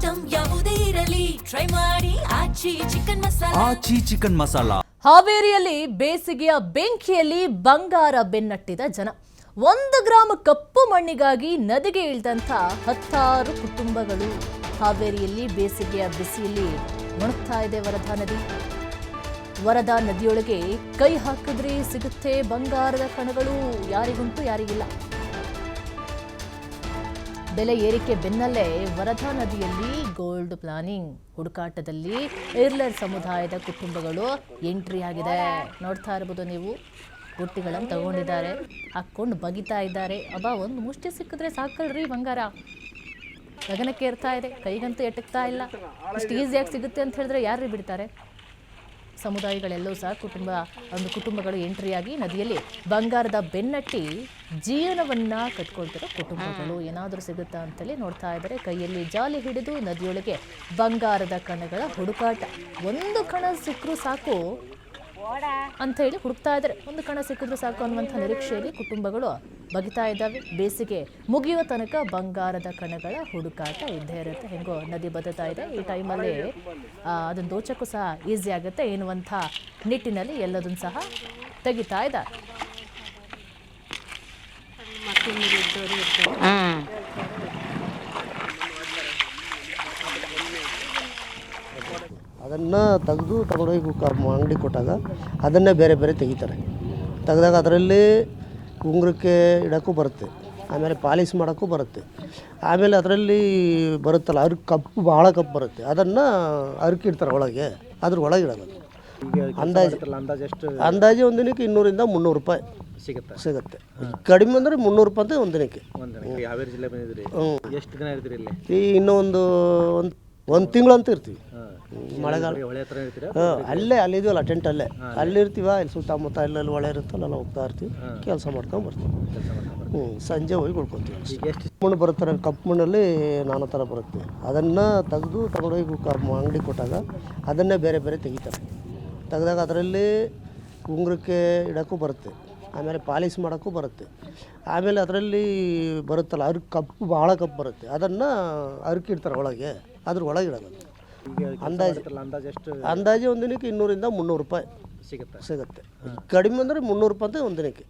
Item ಯಾವುದೇ ಇರಲಿ try ಮಾಡಿ ಆಚಿ ಚಿಕನ್ ಮಸಾಲಾ. ಹಾವೇರಿಯಲ್ಲಿ ಬೇಸಿಗೆಯ ಬೆಂಕಿಯಲ್ಲಿ ಬಂಗಾರ ಬೆನ್ನಟ್ಟಿದ ಜನ. 1 ಗ್ರಾಂ ಕಪ್ಪು ಮಣ್ಣಿಗಾಗಿ ನದಿಗೆ ಇಳಿದಂಥ 10 ಕುಟುಂಬಗಳು. ಹಾವೇರಿಯಲ್ಲಿ ಬೇಸಿಗೆಯ ಬಿಸಿಯಲ್ಲಿ ಮುಳುಗ್ತಾ ಇದೆ ವರದಾ ನದಿ. ವರದಾ ನದಿಯೊಳಗೆ ಕೈ ಹಾಕಿದ್ರೆ ಸಿಗುತ್ತೆ ಬಂಗಾರದ ಕಣಗಳು. ಯಾರಿಗುಂಟು ಯಾರಿಗಿಲ್ಲ. ಬೆಲೆ ಏರಿಕೆ ಬೆನ್ನಲ್ಲೇ ವರದಾ ನದಿಯಲ್ಲಿ ಗೋಲ್ಡ್ ಪ್ಲಾನಿಂಗ್ ಹುಡುಕಾಟದಲ್ಲಿ ಇರ್ಲರ್ ಸಮುದಾಯದ ಕುಟುಂಬಗಳು ಎಂಟ್ರಿ ಆಗಿದೆ. ನೋಡ್ತಾ ಇರಬಹುದು ನೀವು, ಬುಟ್ಟಿಗಳನ್ನು ತಗೊಂಡಿದ್ದಾರೆ, ಹಾಕ್ಕೊಂಡು ಬಗಿತಾ ಇದ್ದಾರೆ. ಒಂದು ಮುಷ್ಟಿ ಸಿಕ್ಕಿದ್ರೆ ಸಾಕಲ್ರಿ ಬಂಗಾರ. ಗಗನಕ್ಕೆ ಏರ್ತಾ ಇದೆ, ಕೈಗಂತೂ ಎಟಕ್ತಾ ಇಲ್ಲ. ಇಷ್ಟು ಈಸಿಯಾಗಿ ಸಿಗುತ್ತೆ ಅಂತ ಹೇಳಿದ್ರೆ ಯಾರು ಬಿಡ್ತಾರೆ? ಸಮುದಾಯಗಳೆಲ್ಲವೂ ಸಹ ಕುಟುಂಬಗಳು ಎಂಟ್ರಿಯಾಗಿ ನದಿಯಲ್ಲಿ ಬಂಗಾರದ ಬೆನ್ನಟ್ಟಿ ಜೀವನವನ್ನ ಕಟ್ಕೊಳ್ತಿರೋ ಕುಟುಂಬಗಳು. ಏನಾದರೂ ಸಿಗುತ್ತಾ ಅಂತೇಳಿ ನೋಡ್ತಾ ಇದ್ದಾರೆ. ಕೈಯಲ್ಲಿ ಜಾಲಿ ಹಿಡಿದು ನದಿಯೊಳಗೆ ಬಂಗಾರದ ಕಣಗಳ ಹುಡುಕಾಟ. 1 ಕಣ ಸಿಕ್ಕರೂ ಸಾಕು ಅಂತ ಹೇಳಿ ಹುಡುಕ್ತಾ ಇದ್ದಾರೆ. 1 ಕಣ ಸಿಕ್ಕಿದ್ರು ಸಾಕು ಅನ್ನುವಂಥ ನಿರೀಕ್ಷೆಯಲ್ಲಿ ಕುಟುಂಬಗಳು ಬಗಿತಾ ಇದ್ದಾವೆ. ಬೇಸಿಗೆ ಮುಗಿಯುವ ತನಕ ಬಂಗಾರದ ಕಣಗಳ ಹುಡುಕಾಟ ಇದ್ದೇ ಇರುತ್ತೆ. ಹೆಂಗೋ ನದಿ ಬದುತ್ತಾ ಇದೆ. ಈ ಟೈಮಲ್ಲಿ ಅದನ್ನು ದೋಚಕ್ಕೂ ಸಹ ಈಸಿ ಆಗುತ್ತೆ ಎನ್ನುವಂಥ ನಿಟ್ಟಿನಲ್ಲಿ ಎಲ್ಲದನ್ನು ಸಹ ತೆಗಿತಾ ಇದ್ದಾರೆ. ಅದನ್ನು ತೆಗೆದು ತಗೊಂಡೋಗಿ ಅಂಗಡಿ ಕೊಟ್ಟಾಗ ಅದನ್ನೇ ಬೇರೆ ಬೇರೆ ತೆಗಿತಾರೆ. ತೆಗೆದಾಗ ಅದರಲ್ಲಿ ಉಂಗುರಕ್ಕೆ ಇಡೋಕ್ಕೂ ಬರುತ್ತೆ, ಆಮೇಲೆ ಪಾಲಿಶ್ ಮಾಡೋಕ್ಕೂ ಬರುತ್ತೆ, ಆಮೇಲೆ ಅದರಲ್ಲಿ ಬರುತ್ತಲ್ಲ ಕಪ್ಪು ಭಾಳ ಕಪ್ಪು ಬರುತ್ತೆ. ಅದನ್ನು ಅರ್ಕಿಡ್ತಾರೆ ಒಳಗೆ, ಅದ್ರ ಒಳಗೆ ಇಡೋದು. ಅಂದಾಜು ಒಂದು ದಿನಕ್ಕೆ 200-300 ರೂಪಾಯಿ ಸಿಗುತ್ತೆ. ಕಡಿಮೆ ಅಂದರೆ 300 ರೂಪಾಯಿ ಅಂತ ಒಂದು ದಿನಕ್ಕೆ. ಎಷ್ಟು ದಿನ ಇರ್ತೀರಿ ಇಲ್ಲಿ? ಈ ಇನ್ನೂ ಒಂದು ತಿಂಗಳು ಅಂತ ಇರ್ತೀವಿ. ಮಳೆಗಾಲ ಅಲ್ಲೇ ಇದೀವಲ್ಲ, ಟೆಂಟ್ ಅಲ್ಲಿ ಇರ್ತೀವ. ಇಲ್ಲಿ ಸುತ್ತಮುತ್ತ ಎಲ್ಲೆಲ್ಲಿ ಹೊಳೆ ಇರುತ್ತಲ್ಲ, ಎಲ್ಲ ಹೋಗ್ತಾ ಇರ್ತೀವಿ, ಕೆಲಸ ಮಾಡ್ಕೊಂಡು ಬರ್ತೀವಿ. ಸಂಜೆ ಹೋಗಿ ಉಳ್ಕೊತೀವಿ. ಎಷ್ಟು ಮಣ್ಣು ಬರುತ್ತಾರೆ, ಕಪ್ಪು ಮಣ್ಣಲ್ಲಿ ನಾನಾ ಥರ ಬರುತ್ತೆ. ಅದನ್ನು ತೆಗೆದು ತಗೊಂಡೋಗಿ ಅಂಗಡಿ ಕೊಟ್ಟಾಗ ಅದನ್ನೇ ಬೇರೆ ಬೇರೆ ತೆಗಿತಾರೆ. ತೆಗೆದಾಗ ಅದರಲ್ಲಿ ಉಂಗುರಕ್ಕೆ ಇಡೋಕ್ಕೂ ಬರುತ್ತೆ, ಆಮೇಲೆ ಪಾಲಿಶ್ ಮಾಡೋಕ್ಕೂ ಬರುತ್ತೆ, ಆಮೇಲೆ ಅದರಲ್ಲಿ ಬರುತ್ತಲ್ಲ ಕಪ್ಪು ಭಾಳ ಕಪ್ಪು ಬರುತ್ತೆ. ಅದನ್ನು ಅರ್ಕಿಡ್ತಾರೆ ಒಳಗೆ, ಅದ್ರ ಒಳಗೆ ಇಡೋದು. ಅಂದಾಜು ಒಂದು ದಿನಕ್ಕೆ 200-300 ರೂಪಾಯಿ ಸಿಗುತ್ತೆ. ಕಡಿಮೆ ಅಂದರೆ 300 ರೂಪಾಯಿ ಅಂತ ಒಂದು ದಿನಕ್ಕೆ.